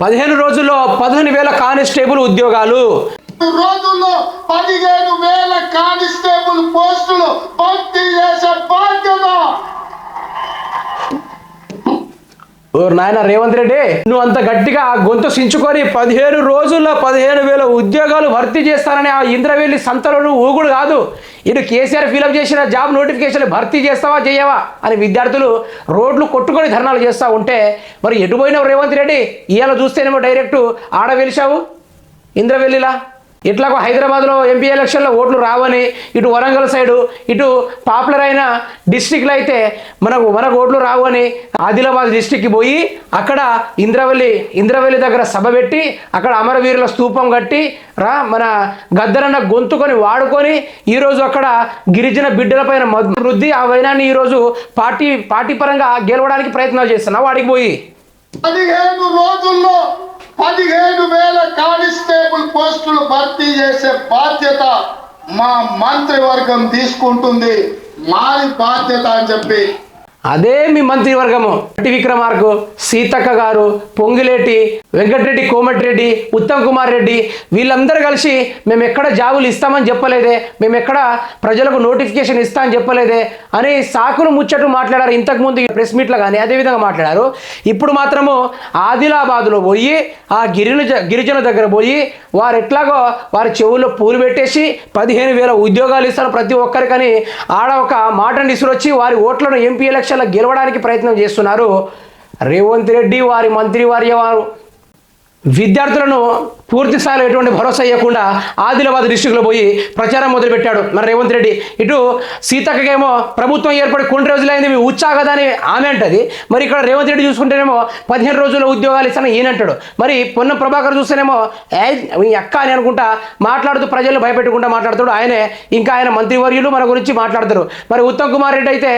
15 రోజుల్లో 15,000 కానిస్టేబుల్ ఉద్యోగాలు. రోజుల్లో 15,000 కానిస్టేబుల్ పోస్టులు భర్తీ చేసే బాధ్యత. ఓ నాయన రేవంత్ రెడ్డి, నువ్వు అంత గట్టిగా గొంతు సించుకొని 15 రోజుల్లో 15,000 ఉద్యోగాలు భర్తీ చేస్తానని ఆ ఇంద్రవెల్లి సంతలో ఊగుడు కాదు. ఇటు కేసీఆర్ ఫిలప్ చేసిన జాబ్ నోటిఫికేషన్లు భర్తీ చేస్తావా చేయవా అని విద్యార్థులు రోడ్లు కొట్టుకొని ధర్నాలు చేస్తూ ఉంటే మరి ఎటు పోయినావు రేవంత్ రెడ్డి? ఇవాళ చూస్తేనేమో డైరెక్ట్ ఆడ వెలిసావు ఇంద్రవెల్లిలా. ఇట్లాగో హైదరాబాద్లో ఎంపీ ఎలక్షన్లో ఓట్లు రావని, ఇటు వరంగల్ సైడు ఇటు పాపులర్ అయిన డిస్టిక్లో అయితే మనకు ఓట్లు రావు అని ఆదిలాబాద్ డిస్టిక్కి పోయి అక్కడ ఇంద్రవెల్లి దగ్గర సభ పెట్టి అక్కడ అమరవీరుల స్తూపం కట్టి మన గద్దరన్న గొంతుకొని వాడుకొని ఈరోజు అక్కడ గిరిజన బిడ్డలపైన రుద్ది ఆ వైనాన్ని ఈరోజు పార్టీ పరంగా గెలవడానికి ప్రయత్నాలు చేస్తున్నావు వాడికి పోయి. 15 రోజుల్లో 15,000 కానిస్టేబుల్ పోస్టులు భర్తీ చేసే బాధ్యత మా మంత్రివర్గం తీసుకుంటుంది, మాది బాధ్యత అని చెప్పి అదే మీ మంత్రివర్గము విక్రమార్కు, సీతక్క గారు, పొంగిలేటి వెంకటరెడ్డి, కోమటిరెడ్డి, ఉత్తమ్ కుమార్ రెడ్డి వీళ్ళందరూ కలిసి మేము ఎక్కడ జాబులు ఇస్తామని చెప్పలేదే, మేము ఎక్కడ ప్రజలకు నోటిఫికేషన్ ఇస్తామని చెప్పలేదే అని సాకులు ముచ్చట్లు మాట్లాడారు ఇంతకుముందు ప్రెస్ మీట్లో కానీ అదేవిధంగా మాట్లాడారు. ఇప్పుడు మాత్రము ఆదిలాబాద్లో పోయి ఆ గిరిజన దగ్గర పోయి వారు ఎట్లాగో వారి చెవుల్లో పూలు పెట్టేసి 15,000 ఉద్యోగాలు ఇస్తాను ప్రతి ఒక్కరికని ఆడ ఒక మాటను ఇసురొచ్చి వారి ఓట్లను ఎంపీ ఎలక్షన్ గెలవడానికి ప్రయత్నం చేస్తున్నారు రేవంత్ రెడ్డి. వారి మంత్రివర్య వారు విద్యార్థులను పూర్తి స్థాయిలో ఎటువంటి భరోసా ఇవ్వకుండా ఆదిలాబాద్ డిస్టిక్లో పోయి ప్రచారం మొదలుపెట్టాడు మరి రేవంత్ రెడ్డి. ఇటు సీతక్కకేమో ప్రభుత్వం ఏర్పడి కొన్ని రోజులైంది మీ ఉచ్చా కదా అని ఆమె అంటది. మరి ఇక్కడ రేవంత్ రెడ్డి చూసుకుంటేనేమో 15 రోజుల్లో ఉద్యోగాలు ఇస్తానని ఈయనంటాడు. మరి పొన్నం ప్రభాకర్ చూస్తేనేమో మీ అక్క అని అనుకుంటా మాట్లాడుతూ ప్రజలను భయపెట్టుకుంటా మాట్లాడుతాడు. ఆయన మంత్రివర్యులు మన గురించి మాట్లాడతారు. మరి ఉత్తమ్ కుమార్ రెడ్డి అయితే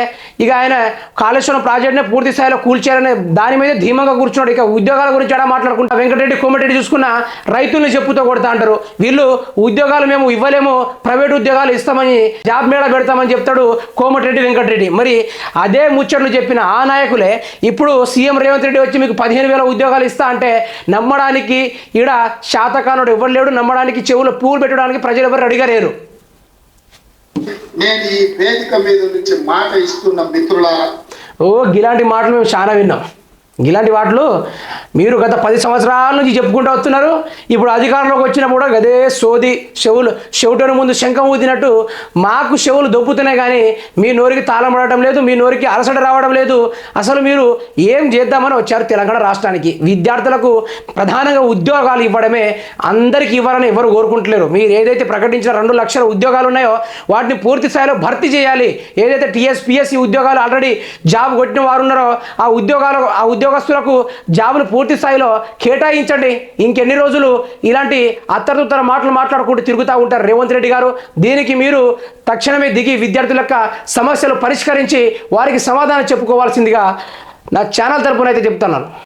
ఇక ఆయన కాళేశ్వరం ప్రాజెక్టునే పూర్తి స్థాయిలో కూల్చారనే దాని మీద ధీమంగా కూర్చున్నాడు. ఇక ఉద్యోగాల గురించి అలా మాట్లాడుకుంటా వెంకటరెడ్డి, కోమటిరెడ్డి చూసుకున్న రైతుల్ని చెప్పుతో కొడతా అంటారు. వీళ్ళు ఉద్యోగాలు మేము ఇవ్వలేము, ప్రైవేట్ ఉద్యోగాలు ఇస్తామని జాబ్ మేళ పెడతామని చెప్తాడు కోమటిరెడ్డి, వెంకటరెడ్డి. మరి అదే ముచ్చట్లు చెప్పిన ఆ నాయకులే ఇప్పుడు సీఎం రేవంత్ రెడ్డి వచ్చి మీకు 15,000 ఉద్యోగాలు ఇస్తా అంటే నమ్మడానికి ఈడ శాతకానుడు ఎవరు లేడు, నమ్మడానికి చెవులో పూలు పెట్టడానికి ప్రజలు ఎవరు రెడీగా లేరు. నేను ఈ వేదిక మీద నుంచి మాట ఇస్తున్న మిత్రులారా, ఇలాంటి మాటలు మేము చాలా విన్నాం. ఇలాంటి వాటిలు మీరు గత 10 సంవత్సరాల నుంచి చెప్పుకుంటూ వస్తున్నారు. ఇప్పుడు అధికారంలోకి వచ్చినప్పుడు కూడా గదే సోది చెవుటను ముందు శంఖం ఊదినట్టు మాకు చెవులు దొప్పుతున్నాయి కానీ మీ నోరికి తాళం పడటం లేదు, మీ నోరికి అలసట రావడం లేదు. అసలు మీరు ఏం చేద్దామని వచ్చారు తెలంగాణ రాష్ట్రానికి? విద్యార్థులకు ప్రధానంగా ఉద్యోగాలు ఇవ్వడమే, అందరికీ ఇవ్వాలని ఎవరు కోరుకుంటలేరు. మీరు ఏదైతే ప్రకటించిన 2 లక్షల ఉద్యోగాలు ఉన్నాయో వాటిని పూర్తి స్థాయిలో భర్తీ చేయాలి. ఏదైతే టీఎస్పీఎస్సీ ఉద్యోగాలు ఆల్రెడీ జాబ్ కొట్టిన వారు ఉన్నారో ఆ ఉద్యోగస్తులకు జాబులు పూర్తి స్థాయిలో కేటాయించండి. ఇంకెన్ని రోజులు ఇలాంటి అత్తరుత్తర మాటలు మాట్లాడుకుంటూ తిరుగుతూ ఉంటారు రేవంత్ రెడ్డి గారు? దీనికి మీరు తక్షణమే దిగి విద్యార్థుల యొక్క సమస్యలు పరిష్కరించి వారికి సమాధానం చెప్పుకోవాల్సిందిగా నా ఛానల్ తరపున అయితే చెప్తున్నాను.